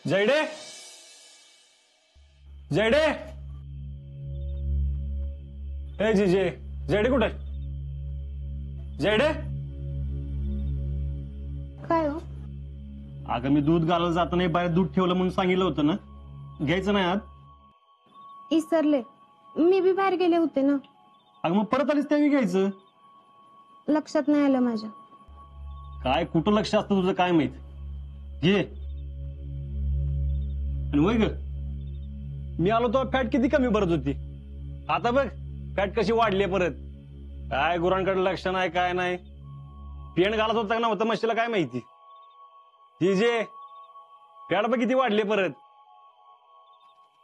जयडे जयडे ए जीजे जयडे कुठे जयडे काय हो? अगं मी दूध घालायला जाताना बाहेर दूध ठेवलं म्हणून सांगितलं होतं ना, घ्यायचं नाही आत. इसरले, मी बी बाहेर गेले होते ना. अगं मग परत आलीस त्यावेळी घ्यायचं. लक्षात नाही आलं माझ्या. काय कुठं लक्ष असतं तुझं काय माहित. घे. आणि वय ग, मी आलो तो फॅट किती कमी भरत होती, आता बघ फॅट कशी वाढली परत. काय गुरांकडे लक्ष नाही काय नाही. पेंट घालत होता ना होतं म्हशीला काय माहिती. ती जे फॅट बघ किती वाढली परत.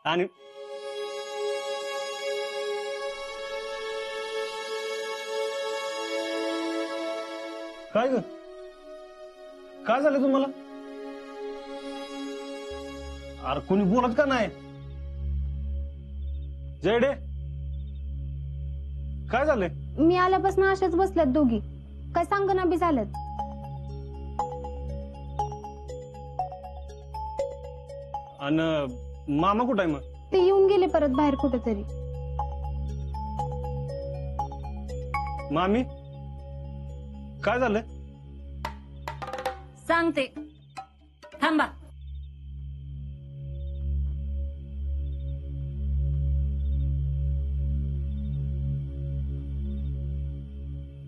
आणि काय ग, काय झालं तुम्हाला? अरे कोणी बोलत का नाही? जयडे काय झालंय? मी आल्यापासून अशाच बसल्यात दोघी, काय सांगना बी झाल्यात. आणि मामा कुठं आहे मग? ते येऊन गेले परत बाहेर कुठेतरी. मामी काय झालं? सांगते, थांबा.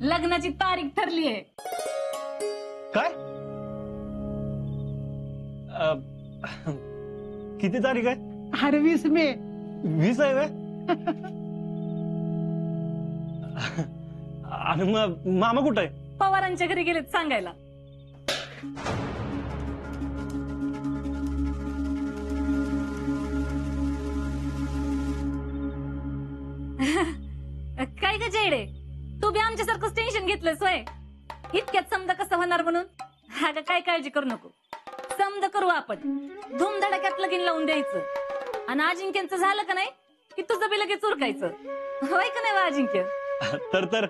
लग्नाची तारीख ठरली आहे. काय? किती तारीख आहे? 20 मे. 20 आहे व्हय? आणि मग मामा कुठं आहे? पवारांच्या घरी गेलेत सांगायला. काय ग जयडे, तू बी आमच्यासारखंच टेन्शन घेतलंस होय? इतक्यात समजा कसं होणार म्हणून? अगं काय काळजी करू नको, समजा करू आपण. धूमधडाक्यात लगीन लावून द्यायचं. आणि अजिंक्यांचं झालं का नाही की तुझं बी लगेच उरकायचं. होय का नाही अजिंक्य? तर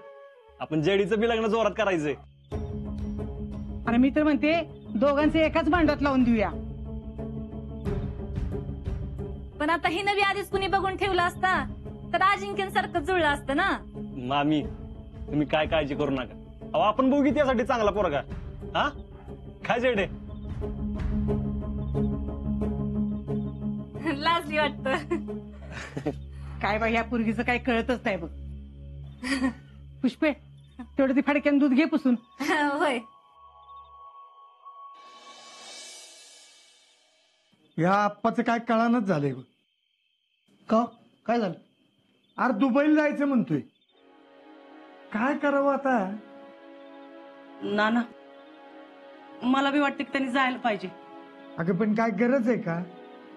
आपण जेडीचं बी लग्न जोरात करायचंय. आणि मी तर म्हणते दोघांचे एकाच भांड्यात लावून देऊया. पण आता ही नवी आधीच कुणी बघून ठेवलं असता तर अजिंक्यांसारखं जुळलं असतं ना. मामी तुम्ही काय काळजी करू नका. अहो आपण बघू त्यासाठी चांगला पोरगा. हा काय जेडे? लाजली वाटत. काय बाई, ह्या पोरगीचं काय कळतच नाही बघ. पुष्पे, तेवढं ती फडक्यान दूध घे पुसून. होय. या आप्पाचं काय कळानच झालंय बघ. का काय झालं? अरे दुबईला जायचं म्हणतोय. काय करावं आता? नाना, मला बी वाटतं की त्यांनी जायला पाहिजे. अगं पण काय गरज आहे का?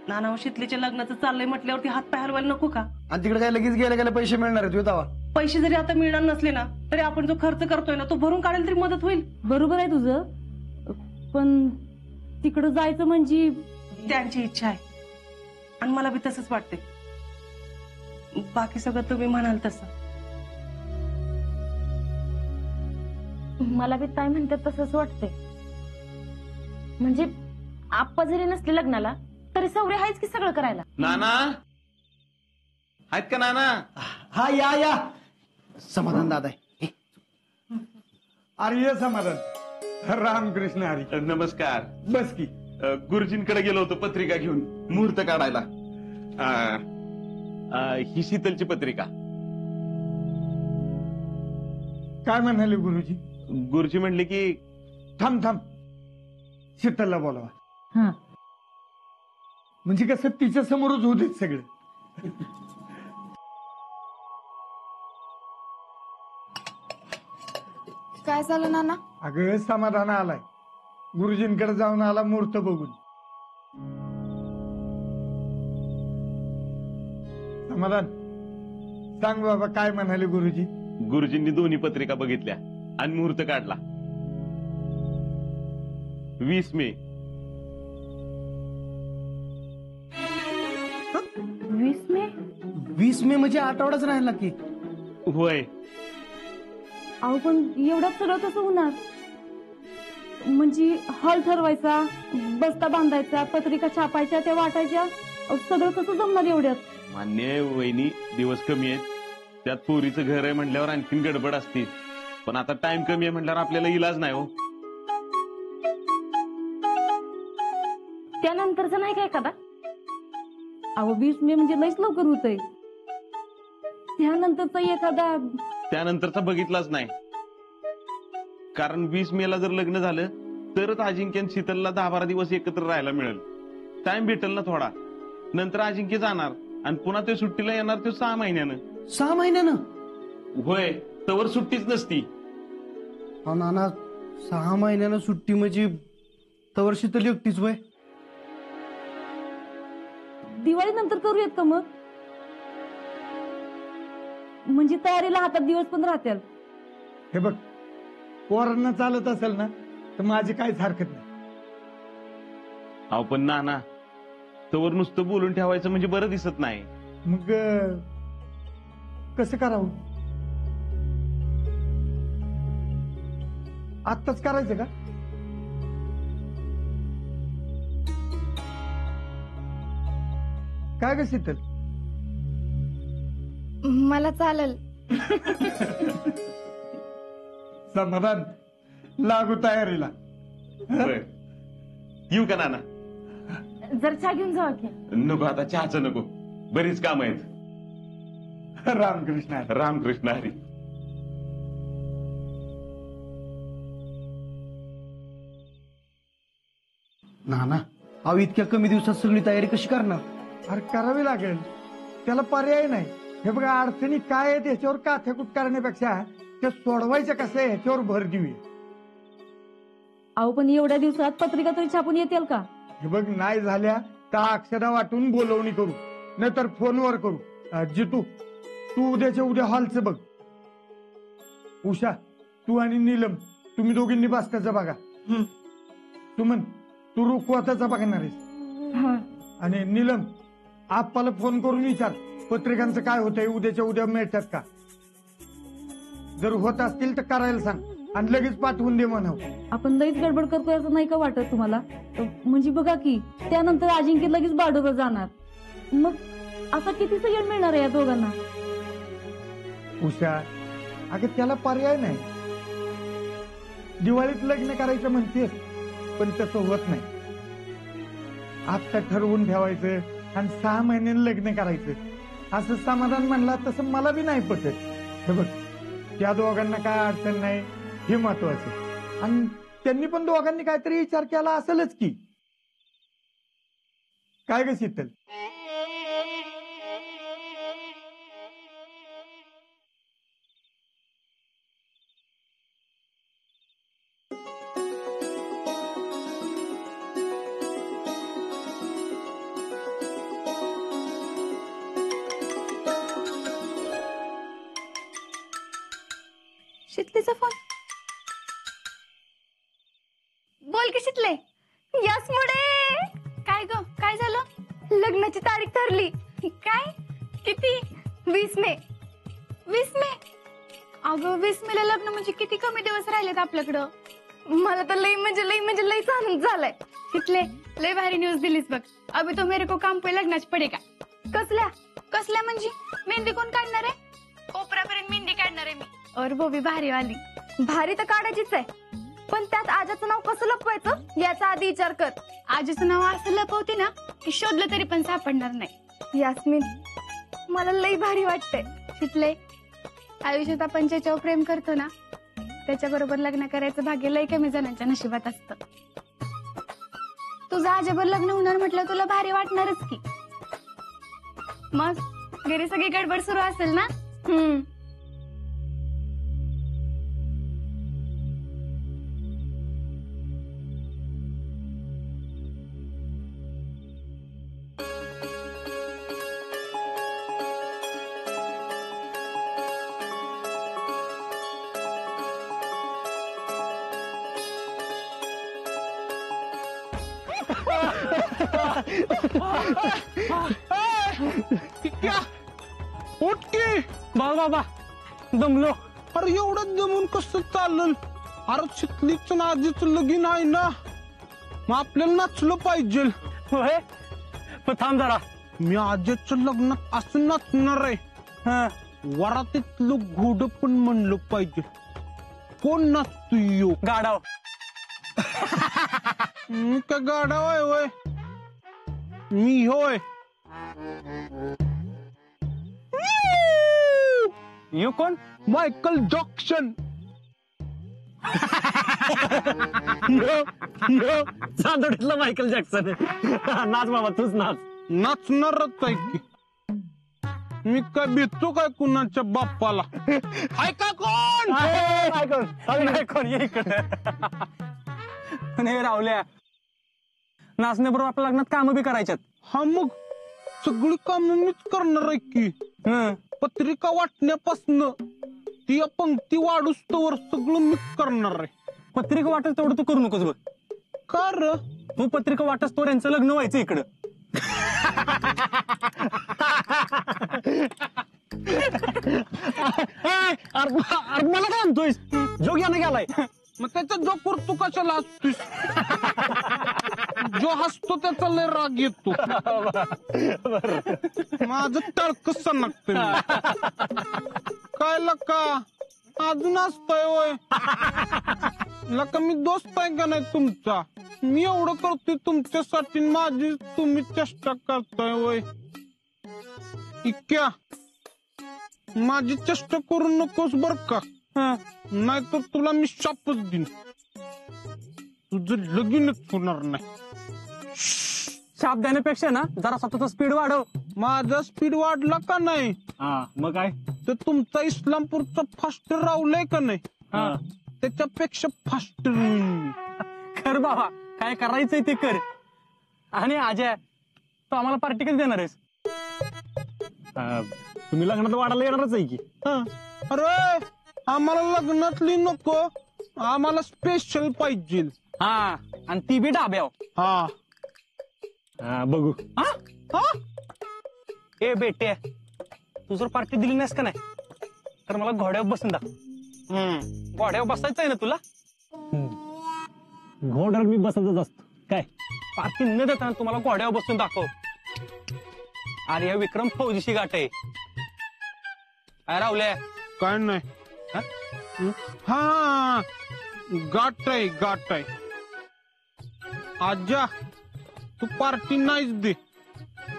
नाना, शीतलीच्या लग्नाचं चाललंय म्हटल्यावरती हात पाय हलवायला नको का? आणि तिकडे काय लगेच गेल्या गेल्या पैसे मिळणार आहेत दावा? पैसे जरी आता मिळणार नसले ना तरी आपण जो खर्च करतोय ना तो भरून काढायला तरी मदत होईल. बरोबर आहे तुझं, पण तिकडं जायचं म्हणजे त्यांची इच्छा आहे आणि मला बी तसंच वाटते. बाकी सगळं तुम्ही म्हणाल तसं. मला बी ताई म्हणतात तसंच वाटतंय. म्हणजे आप्पा जरी नसले लग्नाला तरी सवरे आहेच की सगळं करायला. नाना आहेत का नाना? हा या या. समाधान दादा आहे. अरे ये समाधान. रामकृष्ण हरी. नमस्कार. बस की. गुरुजींकडे गेलो होतो पत्रिका घेऊन मुहूर्त काढायला. ही शीतलची पत्रिका. काय म्हणाले गुरुजी? गुरुजी म्हणले की थांब थांब, शीतलला बोलावा. हा, म्हणजे कसं तिच्या समोरच होऊ देत सगळं. काय झालं नाना? अगं समाधान आलाय, गुरुजींकडे जाऊन आला मुहूर्त बघून. समाधान सांग बाबा, काय म्हणाले गुरुजी? गुरुजींनी दोन्ही पत्रिका बघितल्या आणि मुहूर्त काढला. 20 मे. 20 मे? 20 मे म्हणजे आठवडाच राहिला की. होय. अहो पण एवढ्यात सगळं कसं होणार? म्हणजे हॉल ठरवायचा, बस्ता बांधायचा, पत्रिका छापायच्या, त्या वाटायच्या, सगळं कसं जमणार एवढ्यात? मान्य आहे वहिनी, दिवस कमी आहेत, त्यात पोरीचं घर आहे म्हटल्यावर आणखीन गडबड असते. पण आता टाइम कमी आहे म्हटल्यावर आपल्याला इलाज नाही हो. त्यानंतरचं नाही का एखादा? अहो 20 मे म्हणजे लयच लवकर होतंय. त्यानंतरचा एखादा? त्यानंतरचा बघितलाच नाही, कारण 20 मेला जर लग्न झालं तरच अजिंक्य आणि शीतलला 10-12 दिवस एकत्र राहायला मिळेल. टाइम भेटेल ना थोडा. नंतर अजिंक्य जाणार आणि पुन्हा ते सुट्टीला येणार, ते 6 महिन्यानं. 6 महिन्यानं? होय, तवर सुट्टीच नसती. हा नाना, 6 महिन्यानं सुट्टी म्हणजे तवर शीतल एकटीच वय. दिवाळी नंतर करूयात का मग? म्हणजे तयारीला हातात दिवस पण राहतील. हे बघ, पोरांना चालत असेल ना तर माझी काहीच हरकत नाही. अहो पण नाना, तवर नुसतं बोलून ठेवायचं म्हणजे बरं दिसत नाही. मग कसं करावं? आत्ताच करायचं का? काय ग शीतल? मला चालेल. समाधान, लागू तयारीला. होय. येऊ का नाना? जर चहा घेऊन जावा की. नको, आता चहाचं नको, बरीच काम आहेत. रामकृष्ण हरी. रामकृष्ण हरी. नाना, अहो इतक्या कमी दिवसात सगळी तयारी कशी करणार? अरे करावी लागेल, त्याला पर्याय नाही. हे बघा, अडचणी काय आहेत याच्यावर काथ्याकूट करण्यापेक्षा त्या सोडवायच्या कसं आहे ह्याच्यावर भर देऊया. अहो पण एवढ्या दिवसात पत्रिका तरी छापून येतील का? हे बघ, नाही झाल्या तर अक्षरा वाटून बोलवणी करू, नाहीतर फोनवर करू. जितू, तू उद्याच्या उद्या हॉलचं बघ. उषा, तू आणि नीलम तुम्ही दोघींनी बास्त्याचं बघा. सुमन, तू रुखवाताचा बघणार आहेस. आणि नीलम, आप्पाला फोन करून विचार पत्रिकांचं काय होतंय, उद्याच्या उद्या मिळतात का? जर होत असतील तर करायला सांग आणि लगेच पाठवून दे म्हणावं. आपण लईच गडबड करतोय असं नाही का वाटत तुम्हाला? म्हणजे बघा की त्यानंतर अजिंक्य लगेच बाडोबा जाणार, मग आता किती सगळं मिळणार आहे या दोघांना? उषा, अगं त्याला पर्याय नाही. दिवाळीत लग्न करायचं म्हणतेस, पण तसं होत नाही. आत्ता ठरवून ठेवायचं आणि 6 महिन्यानं लग्न करायचं असं समाधान म्हणला तसं मला बी नाही पटत. हे बघ, त्या दोघांना काय अडचण नाही हे महत्वाचं. आणि त्यांनी पण दोघांनी काहीतरी विचार केला असेलच की. काय ग शीतल? शितलीचा फोन. बोल की शितले. यस मुडे. काय ग, काय झालं? लग्नाची तारीख ठरली. काय? किती? 20 मे. 20 मे? अगं 20 मेला लग्न म्हणजे किती कमी दिवस राहिलेत आपल्याकडं. मला तर लई म्हणजे लईच आनंद झालाय. शितले, लई भारी न्यूज दिलीस बघ. अभी तो मेरे को काम पे लगनाच पडेगा. कसल्या म्हणजे? मेहंदी कोण काढणार आहे? कोपऱ्यापर्यंत मेहंदी काढणार आहे मी. और वो भी भारी वाली. भारी तर काढायचीच आहे, पण त्यात आजाचं नाव कसं लपवायचं याचा आधी विचार कर. आजीचं नाव असं लपवते ना की शोधलं तरी पण सापडणार नाही. यास्मिन, मला लई भारी वाटतंय. शितले, आयुष्यात आपण ज्याच्यावर प्रेम करतो ना त्याच्याबरोबर लग्न करायचं भाग्य लई कमी जणांच्या नशिबात असतं. तुझं आजवर लग्न होणार म्हटलं तुला भारी वाटणारच की. मग घरी सगळी गडबड सुरू असेल ना? बाबा दमलो. अरे एवढं दमून कसं चाललं? अरे शितलीच ना आधीच लगीन आहे ना. मग आपल्याला नाचलं पाहिजे. होय पण थांब जरा. मी आजच्या लग्नात असं नाचणार आहे. हा. वरातीतलं घोड पण म्हणलं पाहिजे. कोण नाचतोय यो? गाडाव. काय गाडा आहे होय? मी होय. यो कोण? Michael Jackson. चांदोडीतला मायकल जॅक्सन. नाच बाबा तूच नाच. नाचणारच आहे की. मी काय भेटतो काय कुणाच्या बाप्पाला? हाय का कोण? कोण ये इकडे. रावल्या नाचण्याबरोबर आपल्या लग्नात कामं बी करायच्यात. हा मग सगळी कामं मीच करणार आहे की. पत्रिका वाटण्यापासून ती पंक्ती वाढूस तोवर सगळं मीच करणार आहे. पत्रिका वाटस तेवढं तू करू नकोस बघ. का र? तू पत्रिका वाटस तोवर यांचं लग्न व्हायचं इकडं. मला काय म्हणतोयस? जोग यानं गेलाय. मग त्याचा जो करतो कशाला हसतोस? जो हसतो त्याचा लय राग येतो. माझं तळकस सनकते. काय लका अजून असतंय होय? लका मी दोस्त आहे का नाही तुमचा? मी एवढं करतोय तुमच्यासाठी, माझी तुम्ही चेष्टा करताय होय? इक्या माझी चेष्टा करू नकोस बर का. नाहीतर तुला मी शापच देईन. तुझं लगीनच होणार नाही. शाप देण्यापेक्षा ना जरा स्वतःचा स्पीड वाढव. माझा स्पीड वाढला का नाही? मग काय तर तुमचा इस्लामपूरचा फास्ट रावलाय का नाही? त्याच्यापेक्षा फास्ट कर बाबा. काय करायचंय ते कर. आणि अजय तू आम्हाला पार्टी कधी देणार आहेस? तुम्ही लग्नात वाढायला येणारच आहे की. अरे आम्हाला लग्नातली नको, आम्हाला स्पेशल पाहिजे. आणि ती बी डाब्याव. बघू. ए बेटे तू जर पार्टी दिली नाहीस का नाही तर मला घोड्यावर बसून दाख. घोड्यावर बसायचं आहे ना तुला? घोड्यावर मी बसतच असतो. काय पार्टी न देताना तुम्हाला घोड्यावर बसून दाखव. अरे विक्रम फौजीशी गाठ आहे. काय रावल्या? काय नाही. हा गाठ आहे, गाठ आहे. आजा तू पार्टी नाहीच दे.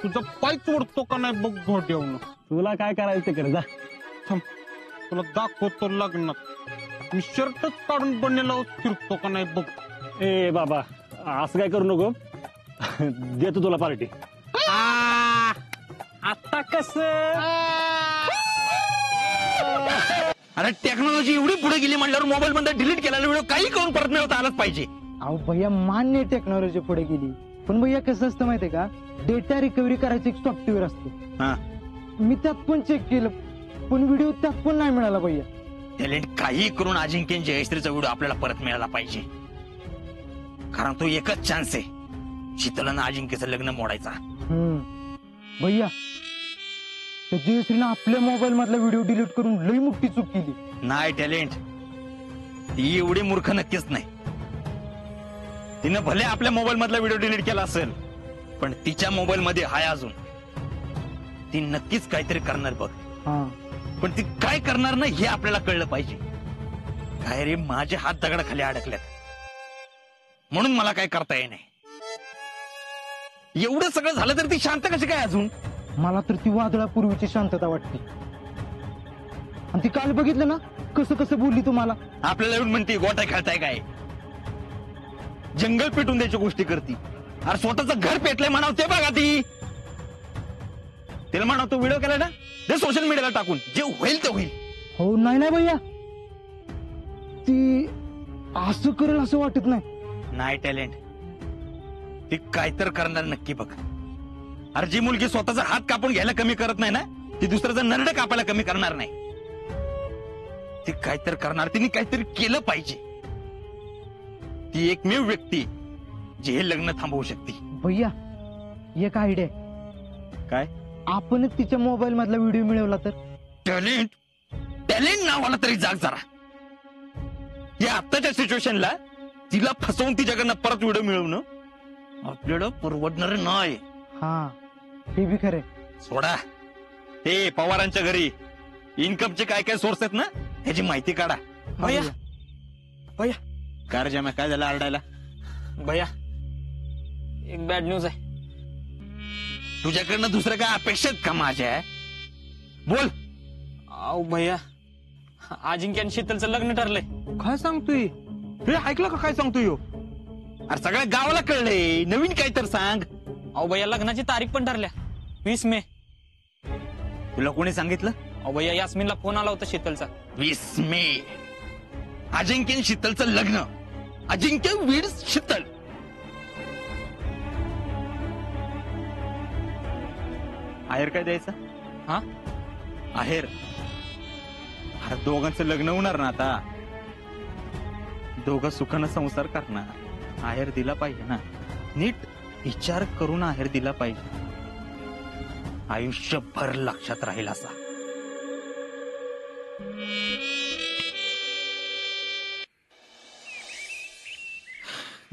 तुझा पाय तोडतो का नाही बघ घोड्यावरून. तुला काय करायचं ते कर जा. थांब तुला दाखवतो लग्नात मी शर्टच काढून बनेला फिरतो का नाही बघ. ए बाबा असं काय करू नको. देतो तुला पार्टी. आता कस? अरे टेक्नॉलॉजी एवढी पुढे गेली म्हणल्यावर मोबाईल मध्ये डिलीट केलेला व्हिडिओ काही करून परत मिळवता आलाच पाहिजे. अहो भैया मान्य टेक्नॉलॉजी पुढे गेली, पण भैया कसं असतं माहितीये का, डेटा रिकव्हरी करायचं एक सॉफ्टवेअर असतं. मी त्यात पण चेक केलं पण व्हिडिओ त्यात पण नाही मिळाला भैया. टॅलेंट काही करून अजिंक्य जयश्रीचा व्हिडिओ आपल्याला परत मिळाला पाहिजे. कारण तो एकच चान्स आहे शीतलानं अजिंक्यचं लग्न मोडायचा. भैया त्या जयश्रीनं आपल्या मोबाईल मधला व्हिडिओ डिलीट करून लई मोठी चूक केली. नाही टॅलेंट ती एवढी मूर्ख नक्कीच नाही. तिनं भले आपल्या मोबाईल मधला व्हिडिओ डिलीट केला असेल पण तिच्या मोबाईल मध्ये हाय अजून. ती नक्कीच काहीतरी करणार बघ. पण ती काय करणार नाही हे आपल्याला कळलं पाहिजे. काय रे माझे हात दगडाखाली अडकल्यात म्हणून मला काय करता येई नाही. एवढं सगळं झालं तर ती शांत कशी काय अजून? मला तर ती वादळापूर्वीची शांतता वाटते. आणि ती काल बघितलं ना कसं कसं बोलली तुम्हाला. आपल्याला येऊन म्हणते गोटा खेळताय काय, जंगल पेटून द्यायची गोष्टी करती. अरे स्वतःचं घर पेटलंय म्हणाव ते बघा. ती तिला म्हणाव तो व्हिडिओ केला ना ते सोशल मीडियाला टाकून जे होईल ते होईल. हो नाही नाही भैया ती असं करेल असं वाटत नाही. नाही टॅलेंट ती काय तर करणार नक्की बघ. अरे जी मुलगी स्वतःचा हात कापून घ्यायला कमी करत नाही ना ती दुसऱ्याचा नरड कापायला कमी करणार नाही. ती काय तर करणार. तिने काहीतरी केलं पाहिजे. ती एकमेव व्यक्ती जी हे लग्न थांबवू शकते. भैया एक आयडिया. काय? आपणच तिच्या मोबाईल मधला व्हिडिओ मिळवला तर. टॅलेंट टॅलेंट नावाला तरी जाग जरा. या आत्ताच्या सिच्युएशनला तिला फसवून तिच्याकडनं परत व्हिडिओ मिळवणं आपल्याला परवडणार नाही. हा हे बी खरे. सोडा ते पवारांच्या घरी इन्कमचे काय काय सोर्स आहेत ना त्याची माहिती काढा. भैया भैया कार जमा काय झालं आरडायला? भैया एक बॅड न्यूज आहे. तुझ्याकडनं दुसरं काय अपेक्षित का माझ्या? बोल. अहो भैया अजिंक्य आणि शीतलचं लग्न ठरलंय. काय सांगतोय? हे ऐकलं का काय सांगतोय ह्यो? अरे सगळ्या गावाला कळलंय. नवीन काय तर सांग. अहो भैया लग्नाची तारीख पण ठरल्या 20 मे. तुला कोणी सांगितलं? अहो भैया यास्मिनला फोन आला होता शीतलचा. 20 मे अजिंक्य आणि शीतलचं लग्न. अजिंक्य वीर शीतल. आहेर काय द्यायचं? हा आहेर. अरे दोघांचं लग्न होणार ना आता. दोघं सुखानं संसार करणार. आहेर दिला पाहिजे ना. नीट विचार करून आहेर दिला पाहिजे. आयुष्यभर लक्षात राहील असा.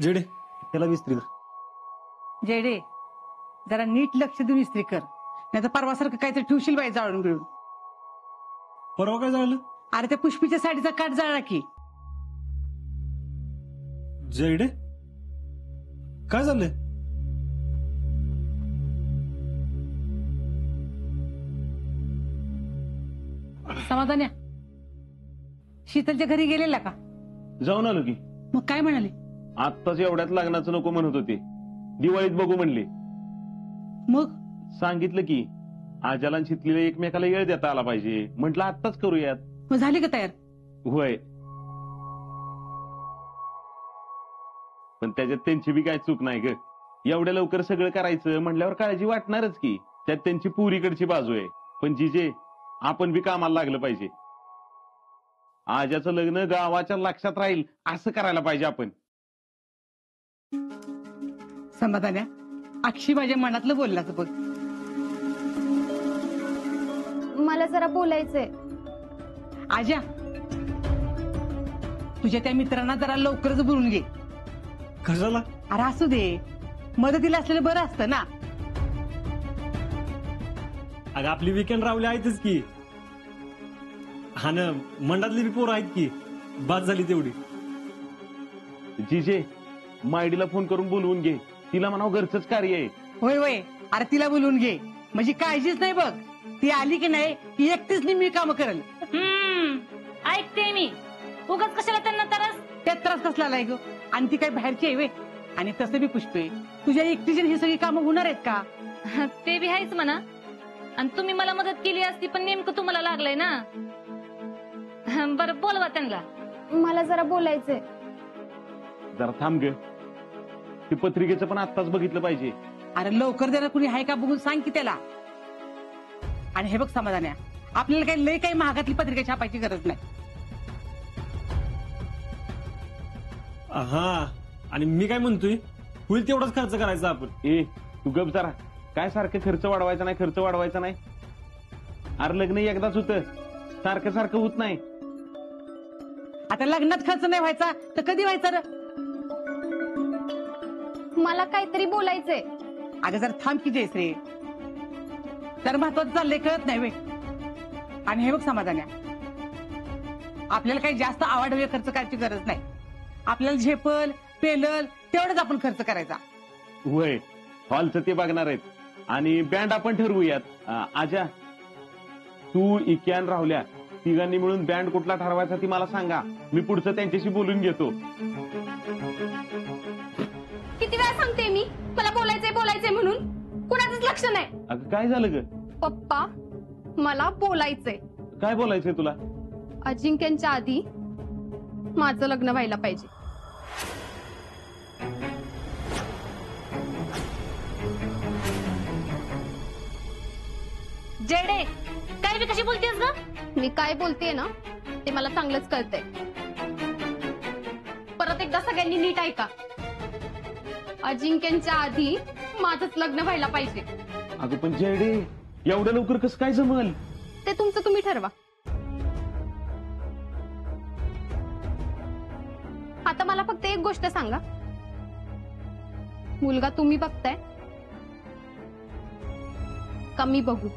जेडे त्याला विस्त्री कर. जेडे जरा नीट लक्ष देऊन इस्त्री कर, नाही तर परवासारखं काहीतरी ठेवशील बाई जाळून बिळून. परवा काय झालं? अरे त्या पुष्पीच्या साडीचा काट जाळला की. जेडे काय झालंय? समाधान्या शीतलच्या घरी गेलेला का? जाऊन आलो की. मग काय म्हणाले? आत्ताच एवढ्यात लग्नाचं नको म्हणत होते. दिवाळीत बघू म्हणले. मग सांगितलं की आजाला आणि शीतलीला एकमेकाला येळ देता आला पाहिजे. म्हटलं आत्ताच करूयात. मग झाली का तयार? होय, पण त्याच्यात त्यांची बी काय चूक नाही ग. एवढ्या लवकर सगळं करायचं म्हणल्यावर काळजी वाटणारच की. त्यात त्यांची पुरीकडची बाजू आहे. पण जिजे आपण बी कामाला लागलं पाहिजे. आजाचं लग्न गावाच्या लक्षात राहील असं करायला पाहिजे आपण. समाधान्या अक्षी माझ्या मनातलं बोललाच बघ. मला जरा बोलायचंय. आजा तुझ्या त्या मित्रांना जरा लवकरच बोलून घे. कशाला? अरे असू दे, मदतीला असलेलं बरं असतं ना. अगं आपली विकेंड रावली आहेतच की. हा ना मंडातली बी पोरं आहेत की. बाद झाली तेवढी. जिजे मायडीला फोन करून बोलवून घे. तिला म्हणावं घरचंच कार्य आहे. होय होय, अरे तिला बोलवून घे म्हणजे काळजीच नाही बघ. ती आली की नाही ती एकटीच मी काम करेल. ऐकते मी. उगाच कशाला त्यांना त्रास? त्यात त्रास कसला आलाय ग? आणि ती काही बाहेरची आहे वे. आणि तसं बी पुष्पे तुझ्या एकटीचे ही सगळी कामं होणार आहेत का? ते बी आहेच म्हणा. आणि तुम्ही मला मदत केली असती पण नेमकं तुम्हाला लागलंय ना. बरं बोलवा त्यांना. मला जरा बोलायचंय. जरा थांब ग. ते पत्रिकेचं पण आत्ताच बघितलं पाहिजे. अरे लवकर देणार कुणी आहे का बघून सांग की त्याला. आणि हे बघ समाधान्या, आपल्याला काही लय काही महागातली पत्रिका छापायची गरज नाही. हा आणि मी काय म्हणतोय होईल तेवढाच खर्च करायचा आपण. ए तू गप जरा. काय सारखं खर्च वाढवायचा नाही, खर्च वाढवायचा नाही. अरे लग्न एकदाच होतं, सारखं सारखं होत नाही. आता लग्नात खर्च नाही व्हायचा तर कधी व्हायचा रे? मला काहीतरी बोलायचंय. अगं जर थांब की जयश्री, तर महत्वाचं चाललंय कळत नाही वे. आणि हे बघ समाधान्या, आपल्याला काही जास्त आवाढव्य खर्च करायची गरज नाही. आपल्याला झेपल पेलल तेवढंच आपण खर्च करायचा. होय, हॉलचं ते बघणार आहेत. आणि बँड आपण ठरवूयात. आजा तू इक्यान राहुल्या तिघांनी मिळून बँड कुठला ठरवायचा ती मला सांगा. मी पुढचं त्यांच्याशी बोलून घेतो. किती वेळा सांगते मी मला बोलायचंय बोलायचंय म्हणून. कुणाचंच लक्ष नाही. अगं काय झालं ग? पप्पा मला बोलायचंय. काय बोलायचंय तुला? अजिंक्यच्या आधी माझं लग्न व्हायला पाहिजे. जेडे काय बी कशी बोलतेस ग? मी काय बोलतेय ना ते मला चांगलंच कळतंय. परत एकदा सगळ्यांनी नीट ऐका. अजिंक्यच्या आधी माझंच लग्न व्हायला पाहिजे. अगं पण जयडे एवढ्या लवकर कसं काय जमल? ते तुमचं तुम्ही ठरवा. आता मला फक्त एक गोष्ट सांगा, मुलगा तुम्ही बघताय का मी बघू?